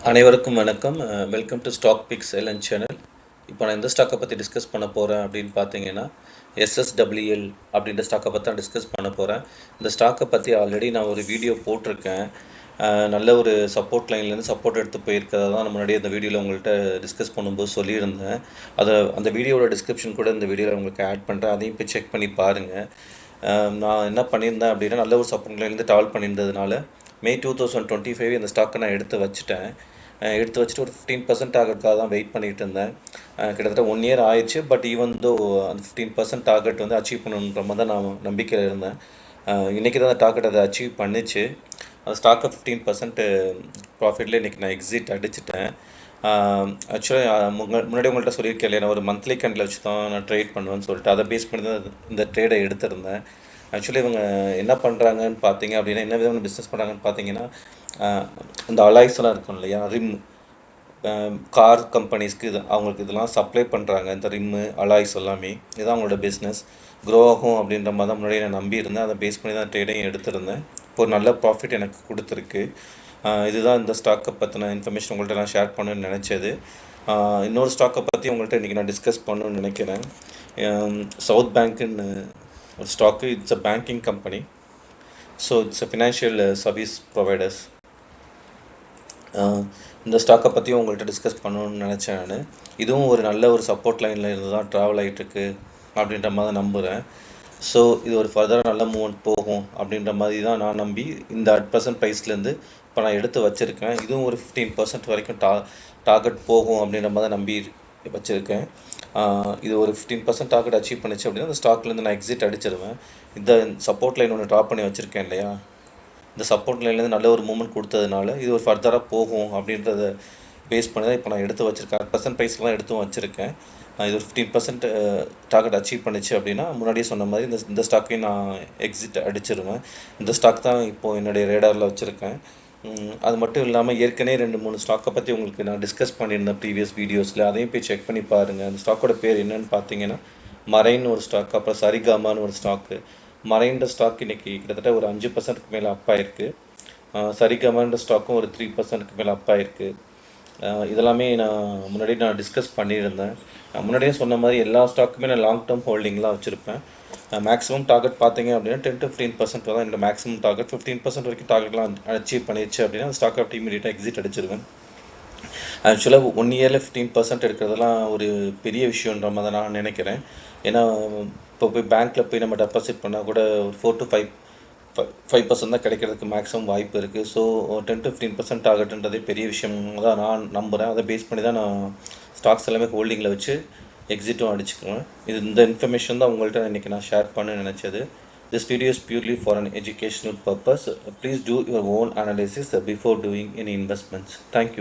அனைவருக்கும் வணக்கம். Welcome to stock picks LN channel. இப்போ நான் எந்த ஸ்டாக்கை பற்றி டிஸ்கஸ் பண்ண போகிறேன் அப்படின்னு பார்த்தீங்கன்னா, எஸ்எஸ்டபிள்யூஎல் அப்படின்ற ஸ்டாக்கை பற்றி தான் டிஸ்கஸ் பண்ண போகிறேன். இந்த ஸ்டாக்கை பற்றி ஆல்ரெடி நான் ஒரு வீடியோ போட்டிருக்கேன். நல்ல ஒரு சப்போர்ட் லைன்லேருந்து சப்போர்ட் எடுத்து போயிருக்கிறதா தான் நான் முன்னாடியே இந்த வீடியோவில் உங்கள்கிட்ட டிஸ்கஸ் பண்ணும்போது சொல்லியிருந்தேன். அந்த வீடியோவோட டிஸ்கிரிப்ஷன் கூட இந்த வீடியோவில் உங்களுக்கு ஆட் பண்ணுறேன். அதையும் போய் செக் பண்ணி பாருங்கள். நான் என்ன பண்ணியிருந்தேன் அப்படின்னா, நல்ல ஒரு சப்போர்ட் லைன்லேருந்து ட்ராவல் பண்ணியிருந்ததுனால May 2025 இந்த ஸ்டாக்கை நான் எடுத்து வச்சுட்டு ஒரு 15% டார்கெட்டுக்காக தான் வெயிட் பண்ணிகிட்டு இருந்தேன். கிட்டத்தட்ட 1 இயர் ஆயிடுச்சு. பட் ஈவன் தோ அந்த 15% டார்கெட் வந்து அச்சீவ் பண்ணணுன்ற மாதிரி தான் நான் நம்பிக்கையில் இருந்தேன். இன்றைக்கி தான் அந்த டார்கெட் அதை அச்சீவ் பண்ணிச்சு. அந்த ஸ்டாக்கை 15% ப்ராஃபிட்லேயே இன்றைக்கி நான் எக்ஸிட் அடிச்சிட்டேன். ஆக்சுவலாக முன்னாடி உங்கள்கிட்ட சொல்லியிருக்கேன் இல்லையா, நான் ஒரு மந்த்லி கேண்டில் வச்சு தான் நான் ட்ரேட் பண்ணுவேன்னு சொல்லிட்டு அதை பேஸ் பண்ணி தான் இந்த ட்ரேடை எடுத்திருந்தேன். ஆக்சுவலி இவங்க என்ன பண்ணுறாங்கன்னு பார்த்தீங்க அப்படின்னா, என்ன விதமான பிஸ்னஸ் பண்ணுறாங்கன்னு பார்த்தீங்கன்னா, இந்த அலாய்ஸ் எல்லாம் இருக்கும் இல்லையா, ரிம் கார் கம்பெனிஸ்க்கு அவங்களுக்கு இதெல்லாம் சப்ளை பண்ணுறாங்க. இந்த ரிம்மு அலாய்ஸ் எல்லாமே இதுதான் அவங்களோட பிஸ்னஸ். க்ரோ ஆகும் அப்படின்ற மாதிரி தான் முன்னாடியே நான் நம்பியிருந்தேன். அதை பேஸ் பண்ணி தான் ட்ரேடையும் எடுத்திருந்தேன். இப்போ ஒரு நல்ல ப்ராஃபிட் எனக்கு கொடுத்துருக்கு. இதுதான் இந்த ஸ்டாக்கை பற்றின இன்ஃபர்மேஷன் உங்கள்கிட்ட நான் ஷேர் பண்ணணும்னு நினச்சது. இன்னொரு ஸ்டாக்கை பற்றி உங்கள்கிட்ட இன்றைக்கி நான் டிஸ்கஸ் பண்ணணும்னு நினைக்கிறேன். சவுத் பேங்க்குன்னு ஒரு stock. It's a banking company. So it's a financial service providers. இந்த ஸ்டாக்கை பற்றி உங்கள்கிட்ட டிஸ்கஸ் பண்ணணும்னு நினச்சேன் நான். இதுவும் ஒரு நல்ல ஒரு சப்போர்ட் லைனில் இருந்து தான் ட்ராவல் ஆகிட்டுருக்கு அப்படின்ற மாதிரி நம்புகிறேன். ஸோ இது ஒரு ஃபர்தராக நல்ல மூவ்மெண்ட் போகும் அப்படின்ற மாதிரி தான் நான் நம்பி இந்த 8% ப்ரைஸ்லேருந்து இப்போ நான் எடுத்து வச்சுருக்கேன். இதுவும் ஒரு 15% வரைக்கும் டார்கெட் போகும் அப்படின்ற மாதிரி நம்பி வச்சுருக்கேன். இது ஒரு 15% டார்கெட் அச்சீவ் பண்ணிச்சு அப்படின்னா அந்த ஸ்டாக்லேருந்து நான் எக்ஸிட் அடிச்சிடுவேன். இந்த சப்போர்ட் லைன் ஒன்று ட்ராப் பண்ணி வச்சுருக்கேன் இல்லையா, இந்த சப்போர்ட் லைன்லேருந்து நல்ல ஒரு மூவ்மெண்ட் கொடுத்ததுனால இது ஒரு ஃபர்தராக போகும் அப்படின்றத பேஸ் பண்ணி தான் இப்போ நான் எடுத்து வச்சுருக்கேன். 8% ப்ரைஸ்லாம் எடுத்தும் வச்சுருக்கேன். இது ஒரு 15% டார்கெட் அச்சீவ் பண்ணிச்சு அப்படின்னா முன்னாடியே சொன்ன மாதிரி இந்த ஸ்டாக்கையும் நான் எக்ஸிட் அடிச்சிடுவேன். இந்த ஸ்டாக் தான் இப்போது என்னுடைய ரேடாரில் வச்சுருக்கேன். அது மட்டும் இல்லாமல் ஏற்கனவே 2-3 ஸ்டாக்கை பற்றி உங்களுக்கு நான் டிஸ்கஸ் பண்ணியிருந்தேன் ப்ரீவியஸ் வீடியோஸில். அதையும் போய் செக் பண்ணி பாருங்கள். அந்த ஸ்டாக்கோட பேர் என்னன்னு பார்த்தீங்கன்னா, மரைன்னு ஒரு ஸ்டாக், அப்புறம் சரிகாமான்னு ஒரு ஸ்டாக்கு. மரைன்ற ஸ்டாக் இன்றைக்கி கிட்டத்தட்ட ஒரு 5%க்கு மேலே அப் ஆயிருக்கு. சரிகாமான்ற ஸ்டாக்கும் ஒரு 3%க்கு மேலே அப் ஆயிருக்கு. இதெல்லாமே நான் டிஸ்கஸ் பண்ணியிருந்தேன். முன்னாடியே சொன்ன மாதிரி எல்லா ஸ்டாக்குமே நான் லாங் டேர்ம் ஹோல்டிங்லாம் வச்சுருப்பேன். மேக்ஸிமம் டார்கெட் பார்த்தீங்க அப்படின்னா 10-15% தான் என்னோட மேக்ஸிமம் டார்கெட். 15% வரைக்கும் டார்கெட்லாம் அச்சீவ் பண்ணிடுச்சு அப்படின்னா அந்த ஸ்டாக் ஆஃப் இமீடியட்டாக எக்ஸிட் அடிச்சிருவேன். ஆக்சுவலாக 1 இயரில் 15% எடுக்கிறதெல்லாம் ஒரு பெரிய விஷயன்ற மாதிரி நான் நினைக்கிறேன். ஏன்னா இப்போ போய் பேங்க்கில் போய் நம்ம டெபாசிட் பண்ணால் கூட ஒரு 4-5% தான் கிடைக்கிறதுக்கு மேக்ஸிமம் வாய்ப்பு இருக்குது. ஸோ 10-15% டார்கெட்டுன்றதே பெரிய விஷயம் தான் நான் நம்புகிறேன். அதை பேஸ் பண்ணி தான் நான் ஸ்டாக்ஸ் எல்லாமே ஹோல்டிங்கில் வச்சு எக்ஸிட்டும் அடிச்சுக்குவேன். இந்த இன்ஃபர்மேஷன் தான் உங்கள்கிட்ட இன்றைக்கி நான் ஷேர் பண்ண நினச்சது. This video is purely for an educational purpose. Please do your own analysis before doing any investments. Thank you.